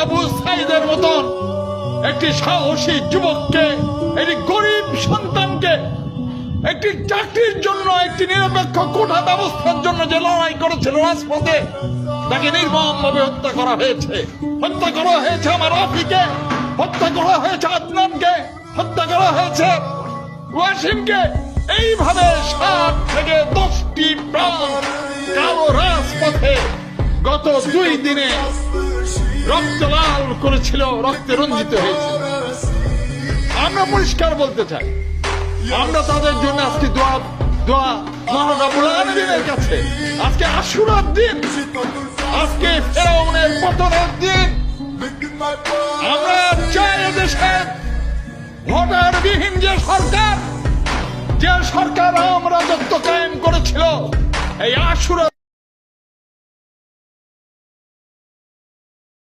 আবু সাইদের মতন একটি সাহসী যুবককে, একটি গরিব সন্তানকে একটি চাকরির জন্য, একটি নিরপেক্ষ কোটা ব্যবস্থার জন্য যে লড়াই করেছিল রাজপথে, তাকে নির্মমভাবে হত্যা করা হয়েছে। হত্যা করা হয়েছে আমার রাফিকে, হত্যা করা হয়েছে আদনানকে, হত্যা করা হয়েছে ওয়াসিমকে। এইভাবে 7 থেকে 10টি প্রাণ কালো রাজপথে গত 2 দিনে রক্ত লাল করেছিল, রক্তে রঞ্জিত হয়েছিল। আমরা পরিষ্কার বলতে চাই, আমরা তাদের জন্য আজকে দোয়া মহান রব্বুল আলামিনের কাছে। আজকে আশুরার দিন, আজকে ফেরাউনের পতনের দিন। আমরা চাই দেশের ভোটারবিহীন যে সরকার রাজত্ব কায়েম করেছিল, এই আশুরা